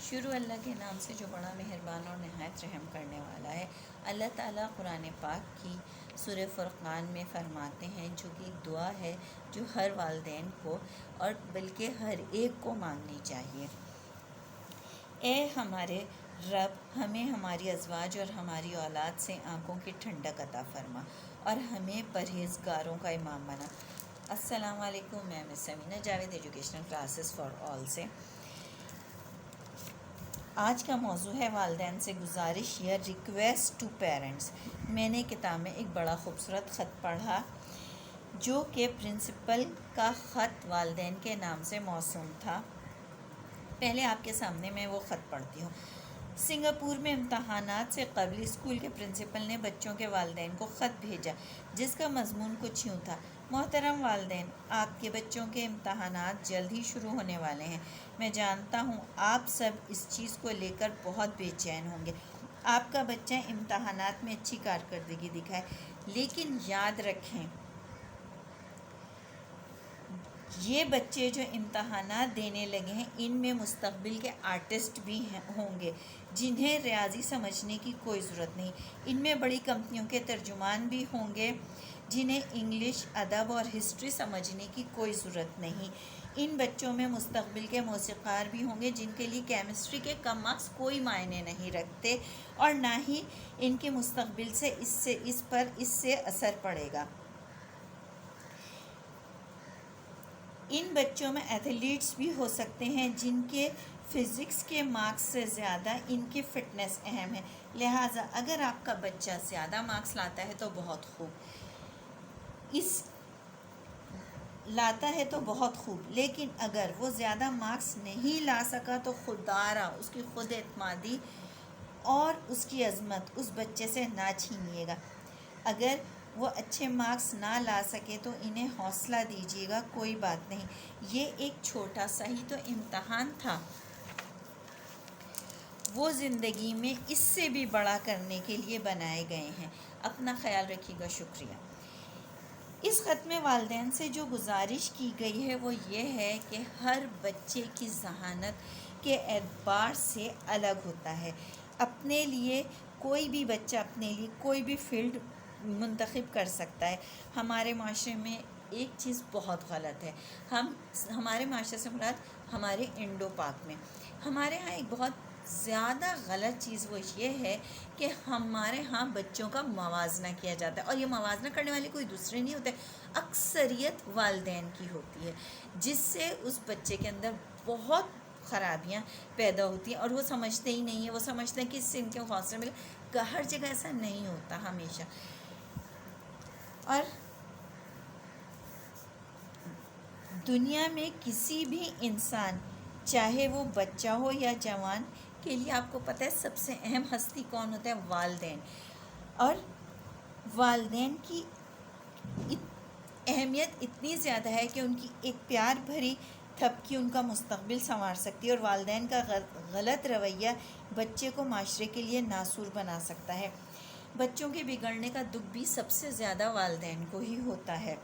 شروع اللہ کے نام سے جو بڑا مہربان اور نہایت رحم کرنے والا ہے۔ اللہ تعالیٰ قرآن پاک کی سورہ فرقان میں فرماتے ہیں، جو کہ ایک دعا ہے جو ہر والدین کو اور بلکہ ہر ایک کو مانگنی چاہیے۔ اے ہمارے رب، ہمیں ہماری ازواج اور ہماری اولاد سے آنکھوں کی ٹھنڈک عطا فرما اور ہمیں پرہیزگاروں کا امام بنا۔ السلام علیکم، میں miss Samina Javed educational classes for all سے۔ آج کا موضوع ہے والدین سے گزارش یا ریکویسٹ ٹو پیرنٹس۔ میں نے کتاب میں ایک بڑا خوبصورت خط پڑھا جو کہ پرنسپل کا خط والدین کے نام سے موسوم تھا۔ پہلے آپ کے سامنے میں وہ خط پڑھتی ہوں۔ سنگاپور میں امتحانات سے قبل اسکول کے پرنسپل نے بچوں کے والدین کو خط بھیجا جس کا مضمون کچھ یوں تھا: محترم والدین، آپ کے بچوں کے امتحانات جلد ہی شروع ہونے والے ہیں۔ میں جانتا ہوں آپ سب اس چیز کو لے کر بہت بے چین ہوں گے۔ آپ کا بچہ امتحانات میں اچھی کارکردگی دکھائے، لیکن یاد رکھیں یہ بچے جو امتحانات دینے لگے ہیں ان میں مستقبل کے آرٹسٹ بھی ہوں گے جنہیں ریاضی سمجھنے کی کوئی ضرورت نہیں۔ ان میں بڑی کمپنیوں کے ترجمان بھی ہوں گے جنہیں انگلش، ادب اور ہسٹری سمجھنے کی کوئی ضرورت نہیں۔ ان بچوں میں مستقبل کے موسیقار بھی ہوں گے جن کے لیے کیمسٹری کے کم مارکس کوئی معنی نہیں رکھتے اور نہ ہی ان کے مستقبل سے اس پر اثر پڑے گا۔ ان بچوں میں ایتھلیٹس بھی ہو سکتے ہیں جن کے فزکس کے مارکس سے زیادہ ان کی فٹنس اہم ہے، لہٰذا اگر آپ کا بچہ زیادہ مارکس لاتا ہے تو بہت خوب، لیکن اگر وہ زیادہ مارکس نہیں لا سکا تو خدارا اس کی خود اعتمادی اور اس کی عظمت اس بچے سے نہ چھینیے گا۔ اگر وہ اچھے مارکس نہ لا سکے تو انہیں حوصلہ دیجیے گا، کوئی بات نہیں، یہ ایک چھوٹا سا ہی تو امتحان تھا، وہ زندگی میں اس سے بھی بڑا کرنے کے لیے بنائے گئے ہیں۔ اپنا خیال رکھیے گا، شکریہ۔ اس خط میں والدین سے جو گزارش کی گئی ہے وہ یہ ہے کہ ہر بچے کی ذہانت کے اعتبار سے الگ ہوتا ہے۔ اپنے لیے کوئی بھی بچہ اپنے لیے کوئی بھی فیلڈ منتخب کر سکتا ہے۔ ہمارے معاشرے میں ایک چیز بہت غلط ہے، ہمارے معاشرے سے مراد ہمارے انڈو پاک میں ہمارے ہاں ایک بہت زیادہ غلط چیز وہ یہ ہے کہ ہمارے ہاں بچوں کا موازنہ کیا جاتا ہے، اور یہ موازنہ کرنے والے کوئی دوسرے نہیں ہوتے، اکثریت والدین کی ہوتی ہے، جس سے اس بچے کے اندر بہت خرابیاں پیدا ہوتی ہیں اور وہ سمجھتے ہی نہیں ہیں، وہ سمجھتے ہیں کہ اس سے ان کے حوصلے ملے۔ ہر جگہ ایسا نہیں ہوتا ہمیشہ۔ اور دنیا میں کسی بھی انسان، چاہے وہ بچہ ہو یا جوان، کے لیے آپ کو پتہ ہے سب سے اہم ہستی کون ہوتا ہے؟ والدین۔ اور والدین کی اہمیت اتنی زیادہ ہے کہ ان کی ایک پیار بھری تھپکی ان کا مستقبل سنوار سکتی ہے، اور والدین کا غلط رویہ بچے کو معاشرے کے لیے ناسور بنا سکتا ہے۔ بچوں کے بگڑنے کا دکھ بھی سب سے زیادہ والدین کو ہی ہوتا ہے۔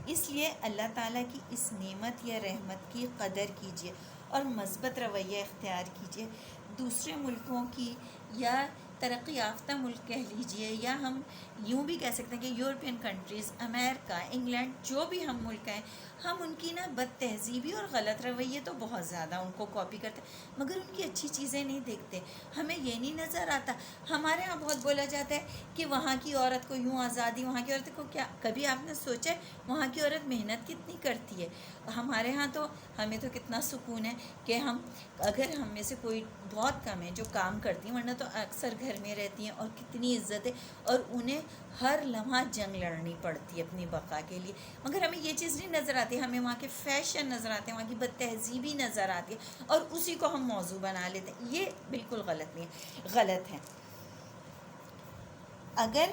اس لیے اللہ تعالیٰ کی اس نعمت یا رحمت کی قدر کیجیے اور مثبت رویہ اختیار کیجیے۔ دوسرے ملکوں کی یا ترقی یافتہ ملک کہہ لیجیے، یا ہم یوں بھی کہہ سکتے ہیں کہ یورپین کنٹریز، امریکہ، انگلینڈ، جو بھی ہم ملک ہیں، ہم ان کی بد تہذیبی اور غلط رویے تو بہت زیادہ ان کو کاپی کرتے ہیں، مگر ان کی اچھی چیزیں نہیں دیکھتے۔ ہمیں یہ نہیں نظر آتا۔ ہمارے ہاں بہت بولا جاتا ہے کہ وہاں کی عورت کو یوں آزادی، وہاں کی عورت کو کیا، کبھی آپ نے سوچا ہے وہاں کی عورت محنت کتنی کرتی ہے؟ ہمارے ہاں تو ہمیں تو کتنا سکون ہے کہ اگر ہم میں سے کوئی بہت کم ہے جو کام کرتی ہیں، ورنہ تو اکثر گھر میں رہتی ہیں، اور کتنی عزت ہے، اور انہیں ہر لمحہ جنگ لڑنی پڑتی ہے اپنی بقا کے لیے، مگر ہمیں یہ چیز نہیں نظر آتی۔ ہمیں وہاں کے فیشن نظر آتے ہیں، وہاں کی بد تہذیبی نظر آتی ہے، اور اسی کو ہم موضوع بنا لیتے ہیں۔ یہ بالکل غلط نہیں ہے، غلط ہے۔ اگر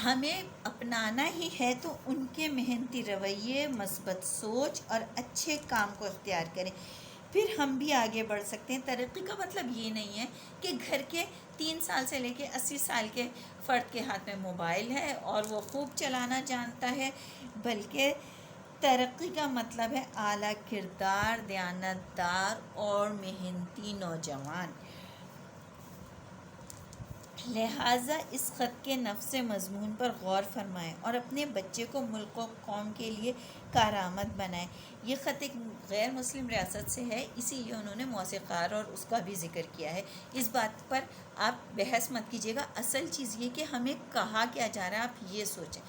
ہمیں اپنانا ہی ہے تو ان کے محنتی رویے، مثبت سوچ اور اچھے کام کو اختیار کریں، پھر ہم بھی آگے بڑھ سکتے ہیں۔ ترقی کا مطلب یہ نہیں ہے کہ گھر کے 3 سال سے لے کے 80 سال کے فرد کے ہاتھ میں موبائل ہے اور وہ خوب چلانا جانتا ہے، بلکہ ترقی کا مطلب ہے اعلیٰ کردار، دیانتدار اور محنتی نوجوان۔ لہٰذا اس خط کے نفس مضمون پر غور فرمائیں اور اپنے بچے کو ملک و قوم کے لیے کارآمد بنائیں۔ یہ خط ایک غیر مسلم ریاست سے ہے، اسی لیے انہوں نے موسیقار اور اس کا بھی ذکر کیا ہے۔ اس بات پر آپ بحث مت کیجیے گا، اصل چیز یہ کہ ہمیں کہا کیا جا رہا ہے، آپ یہ سوچیں۔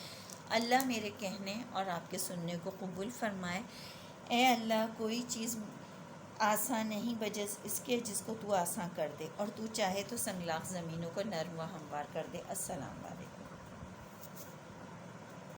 اللہ میرے کہنے اور آپ کے سننے کو قبول فرمائے۔ اے اللہ، کوئی چیز آسان نہیں بجز اس کے جس کو تو آسان کر دے، اور تو چاہے تو سنگلاخ زمینوں کو نرم و ہموار کر دے۔ السلام علیکم۔